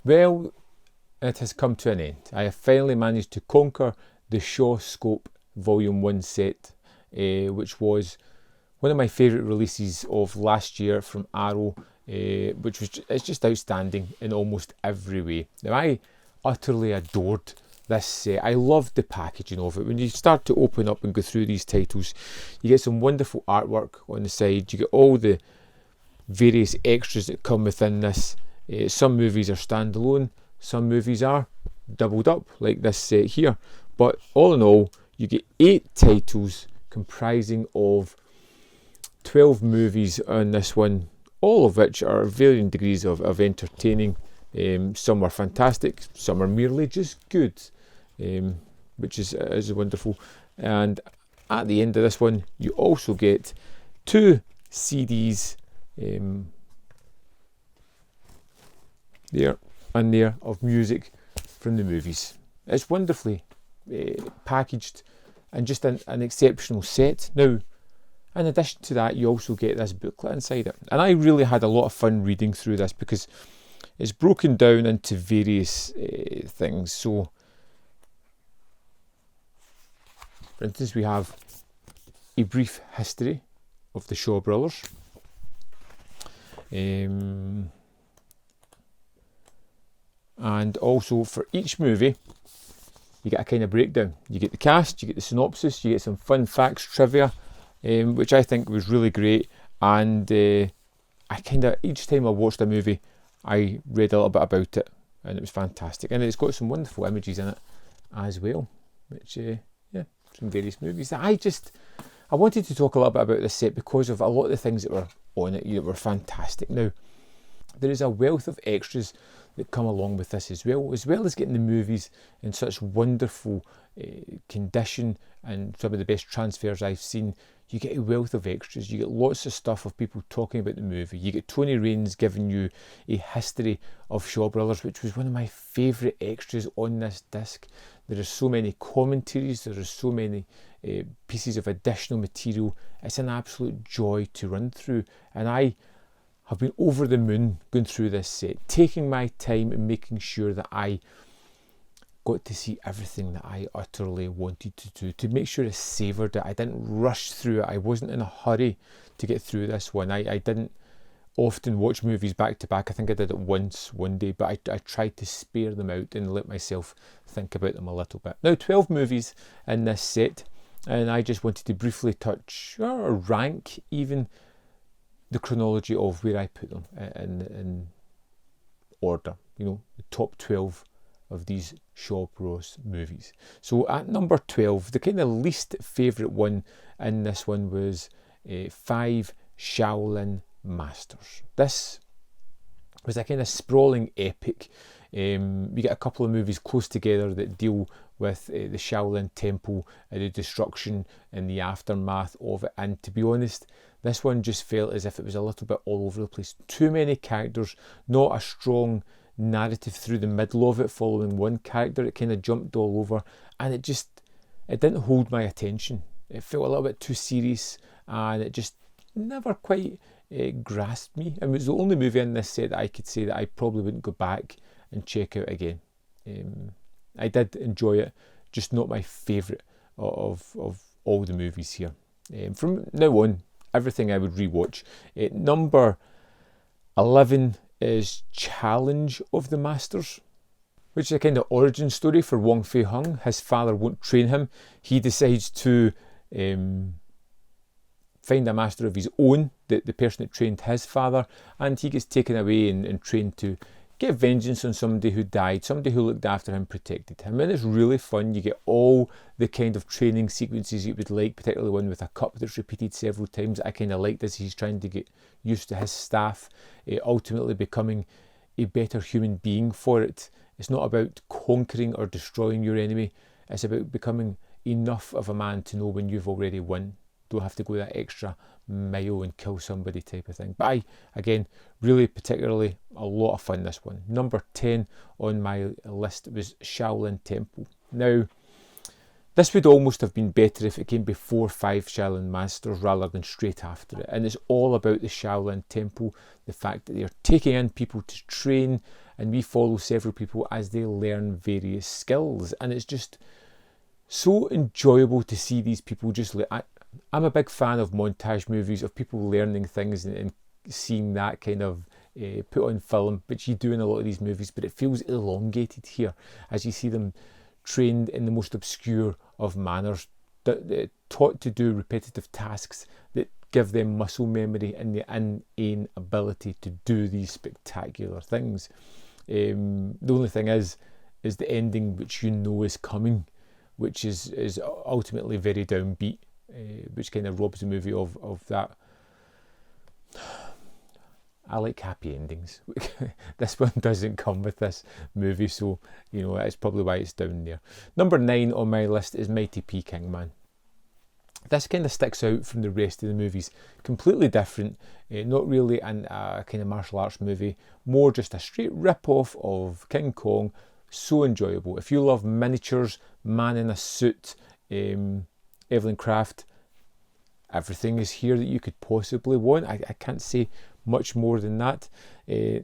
Well, it has come to an end. I have finally managed to conquer the Shawscope Volume 1 set, which was one of my favourite releases of last year from Arrow, which was it's just outstanding in almost every way. Now, I utterly adored this set. I loved the packaging of it. When you start to open up and go through these titles, you get some wonderful artwork on the side. You get all the various extras that come within this. Some movies are standalone, some movies are doubled up, like this set here. But all in all, you get 8 titles comprising of 12 movies on this one, all of which are varying degrees of entertaining. Some are fantastic, some are merely just good, which is wonderful. And at the end of this one, you also get 2 CDs there and there of music from the movies. It's wonderfully packaged and just an exceptional set. Now, in addition to that, you also get this booklet inside it. And I really had a lot of fun reading through this because it's broken down into various things. So, for instance, we have a brief history of the Shaw brothers. And also for each movie, you get a kind of breakdown. You get the cast, you get the synopsis, you get some fun facts, trivia, which I think was really great. And I kind of, each time I watched a movie, I read a little bit about it, and it was fantastic. And it's got some wonderful images in it as well, which, yeah, some various movies. I wanted to talk a little bit about this set because of a lot of the things that were on it that were fantastic. Now, there is a wealth of extras that come along with this as well as getting the movies in such wonderful condition and some of the best transfers I've seen. You get a wealth of extras. You get lots of stuff of people talking about the movie. You get Tony Raines giving you a history of Shaw Brothers, which was one of my favourite extras on this disc. There are so many commentaries. There are so many pieces of additional material. It's an absolute joy to run through. And I have been over the moon going through this set, taking my time and making sure that I got to see everything that I utterly wanted to do, to make sure I savoured it. I didn't rush through it. I wasn't in a hurry to get through this one. I didn't often watch movies back to back. I think I did it once one day, but I tried to spare them out and let myself think about them a little bit. Now, 12 movies in this set, and I just wanted to briefly touch or rank even the chronology of where I put them in order. You know, the top 12 of these Shaw Bros movies. So at number 12, the kind of least favourite one in this one was Five Shaolin Masters. This was a kind of sprawling epic. We get a couple of movies close together that deal with the Shaolin Temple and the destruction and the aftermath of it. And to be honest, this one just felt as if it was a little bit all over the place. Too many characters, not a strong narrative through the middle of it following one character. It kind of jumped all over, and it didn't hold my attention. It felt a little bit too serious, and it just never quite grasped me. And it was the only movie in this set that I could say that I probably wouldn't go back and check out again. I did enjoy it, just not my favourite of all the movies here. From now on, everything I would rewatch. Number 11 is Challenge of the Masters, which is a kind of origin story for Wong Fei-Hong. His father won't train him. He decides to find a master of his own, the person that trained his father, and he gets taken away and trained to get vengeance on somebody who died, somebody who looked after him, protected him. And it's really fun. You get all the kind of training sequences you would like, particularly one with a cup that's repeated several times. I kind of like this. He's trying to get used to his staff, ultimately becoming a better human being for it. It's not about conquering or destroying your enemy. It's about becoming enough of a man to know when you've already won. Don't have to go that extra mile and kill somebody type of thing. But again, really particularly a lot of fun, this one. Number 10 on my list was Shaolin Temple. Now, this would almost have been better if it came before Five Shaolin Masters rather than straight after it. And it's all about the Shaolin Temple, the fact that they're taking in people to train and we follow several people as they learn various skills, and it's just so enjoyable to see these people just I'm a big fan of montage movies, of people learning things and seeing that kind of put on film, which you do in a lot of these movies, but it feels elongated here as you see them trained in the most obscure of manners, taught to do repetitive tasks that give them muscle memory and the innate ability to do these spectacular things. The only thing is the ending, which you know is coming, which is ultimately very downbeat, which kind of robs the movie of that. I like happy endings. This one doesn't come with this movie, so that's probably why it's down there. Number 9 on my list is Mighty Peking Man. This kind of sticks out from the rest of the movies. Completely different, not really a kind of martial arts movie, more just a straight rip-off of King Kong. So enjoyable. If you love miniatures, man in a suit, Evelyn Craft, everything is here that you could possibly want. I can't say much more than that.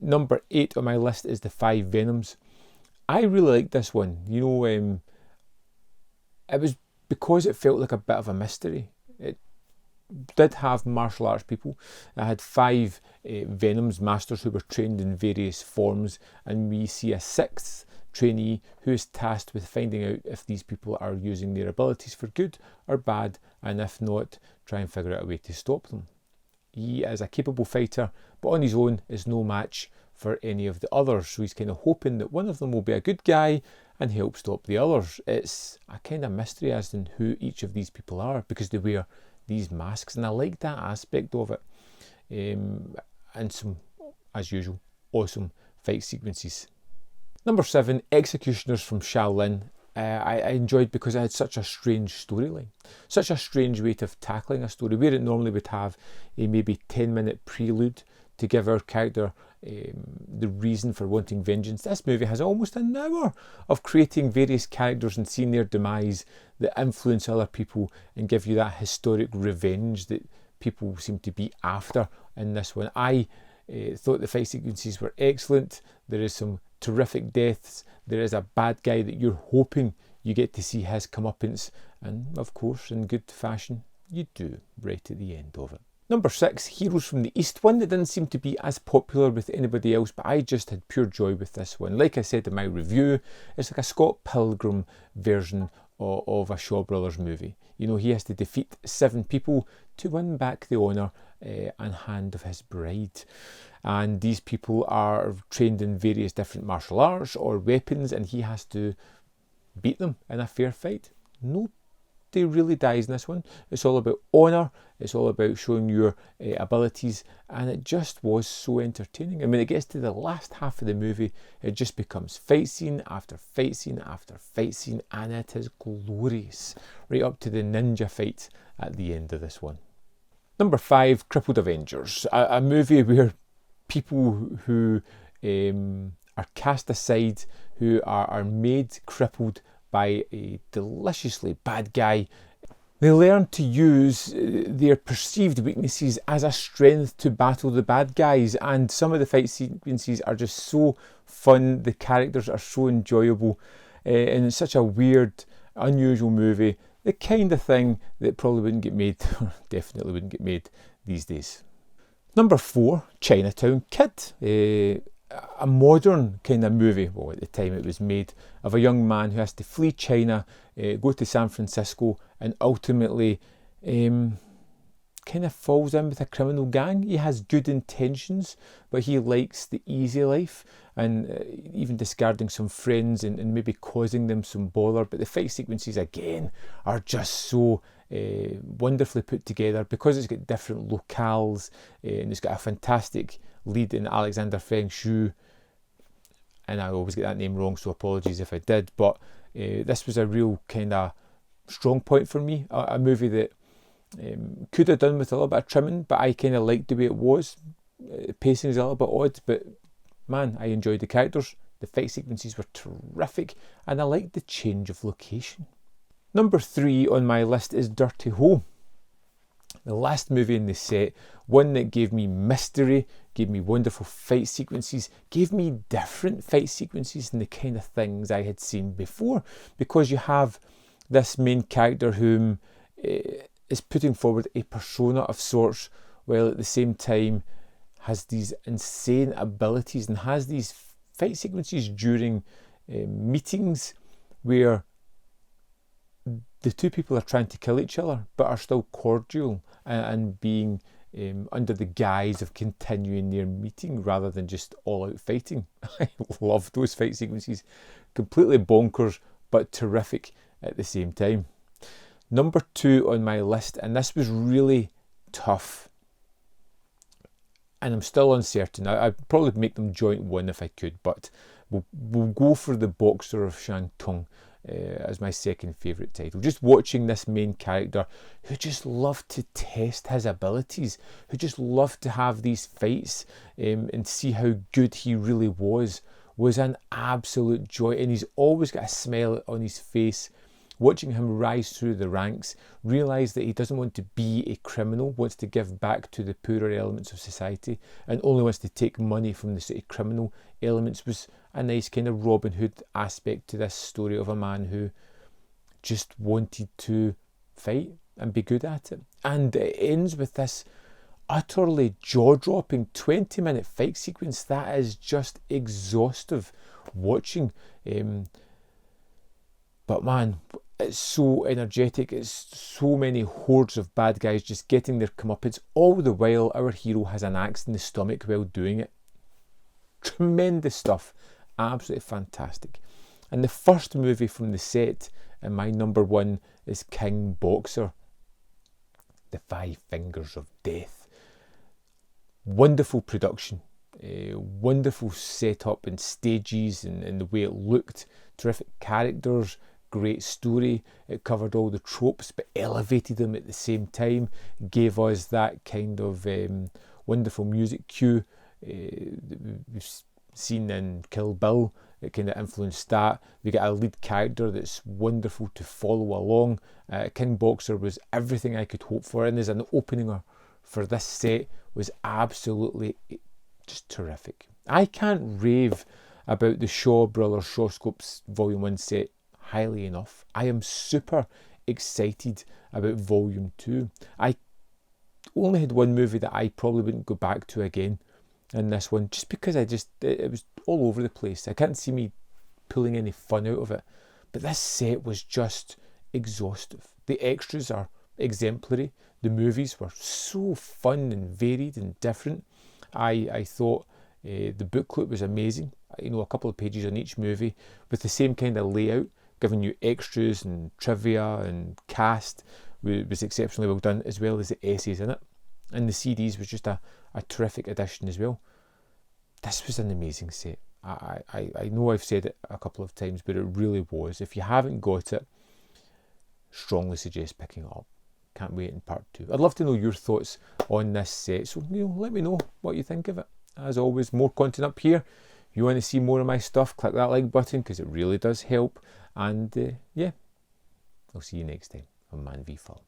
Number 8 on my list is the Five Venoms. I really like this one. It was because it felt like a bit of a mystery. It did have martial arts people. I had 5 Venoms masters who were trained in various forms, and we see a 6th trainee who is tasked with finding out if these people are using their abilities for good or bad, and if not, try and figure out a way to stop them. He is a capable fighter, but on his own is no match for any of the others, so he's kind of hoping that one of them will be a good guy and help stop the others. It's a kind of mystery as to who each of these people are, because they wear these masks, and I like that aspect of it. And some, as usual, awesome fight sequences. Number 7, Executioners from Shaolin. I enjoyed because it had such a strange storyline, such a strange way of tackling a story, where it normally would have a maybe 10-minute prelude to give our character the reason for wanting vengeance. This movie has almost an hour of creating various characters and seeing their demise that influence other people and give you that historic revenge that people seem to be after in this one. I thought the fight sequences were excellent. There is some terrific deaths. There is a bad guy that you're hoping you get to see his comeuppance, and of course, in good fashion, you do right at the end of it. Number 6, Heroes from the East. One that didn't seem to be as popular with anybody else, but I just had pure joy with this one. Like I said in my review, it's like a Scott Pilgrim version of a Shaw Brothers movie. He has to defeat 7 people to win back the honour and hand of his bride. And these people are trained in various different martial arts or weapons, and he has to beat them in a fair fight. Nobody really dies in this one. It's all about honour, it's all about showing your abilities, and it just was so entertaining. And when it gets to the last half of the movie, it just becomes fight scene after fight scene after fight scene, and it is glorious, right up to the ninja fight at the end of this one. Number 5, Crippled Avengers, a movie where people who are cast aside, who are made crippled by a deliciously bad guy, they learn to use their perceived weaknesses as a strength to battle the bad guys, and some of the fight sequences are just so fun. The characters are so enjoyable, and it's such a weird, unusual movie. The kind of thing that probably wouldn't get made, or definitely wouldn't get made these days. Number 4, Chinatown Kid. A modern kind of movie, well, at the time it was made, of a young man who has to flee China, go to San Francisco, and ultimately kind of falls in with a criminal gang. He has good intentions, but he likes the easy life, and even discarding some friends and maybe causing them some bother. But the fight sequences, again, are just so wonderfully put together, because it's got different locales, and it's got a fantastic lead in Alexander Feng Shu, and I always get that name wrong, so apologies if I did, but this was a real kind of strong point for me, a movie that could have done with a little bit of trimming, but I kind of liked the way it was. Pacing is a little bit odd, but man, I enjoyed the characters, the fight sequences were terrific, and I liked the change of location. Number 3 on my list is Dirty Ho. The last movie in the set, one that gave me mystery, gave me wonderful fight sequences, gave me different fight sequences than the kind of things I had seen before, because you have this main character whom is putting forward a persona of sorts, while at the same time has these insane abilities and has these fight sequences during meetings where the two people are trying to kill each other but are still cordial and being under the guise of continuing their meeting rather than just all out fighting. I love those fight sequences. Completely bonkers but terrific at the same time. Number 2 on my list, and this was really tough, and I'm still uncertain. I'd probably make them joint one if I could, but we'll go for The Boxer of Shanghai as my second favourite title. Just watching this main character who just loved to test his abilities, who just loved to have these fights and see how good he really was an absolute joy. And he's always got a smile on his face. Watching him rise through the ranks, realise that he doesn't want to be a criminal, wants to give back to the poorer elements of society, and only wants to take money from the sort of criminal elements, was a nice kind of Robin Hood aspect to this story of a man who just wanted to fight and be good at it. And it ends with this utterly jaw-dropping 20-minute fight sequence that is just exhaustive watching. But man, it's so energetic. It's so many hordes of bad guys just getting their comeuppance. All the while, our hero has an axe in the stomach while doing it. Tremendous stuff. Absolutely fantastic. And the first movie from the set, and my number 1, is King Boxer, The Five Fingers of Death. Wonderful production. Wonderful setup and stages and the way it looked. Terrific characters. Great story. It covered all the tropes but elevated them at the same time. Gave us that kind of wonderful music cue we've seen in Kill Bill. It kind of influenced that. We get a lead character that's wonderful to follow along. King Boxer was everything I could hope for, and as an opener for this set was absolutely just terrific. I can't rave about the Shaw Brothers Shawscope Volume 1 set highly enough. I am super excited about Volume 2. I only had one movie that I probably wouldn't go back to again in this one, just because it was all over the place. I can't see me pulling any fun out of it. But this set was just exhaustive. The extras are exemplary. The movies were so fun and varied and different. I thought the booklet was amazing. A couple of pages on each movie with the same kind of layout, giving you extras and trivia and cast was exceptionally well done, as well as the essays in it. And the CDs was just a terrific addition as well. This was an amazing set. I know I've said it a couple of times, but it really was. If you haven't got it, strongly suggest picking it up. Can't wait in part 2. I'd love to know your thoughts on this set, so let me know what you think of it. As always, more content up here. If you want to see more of my stuff, click that like button because it really does help. And yeah, I'll see you next time on Man v Film.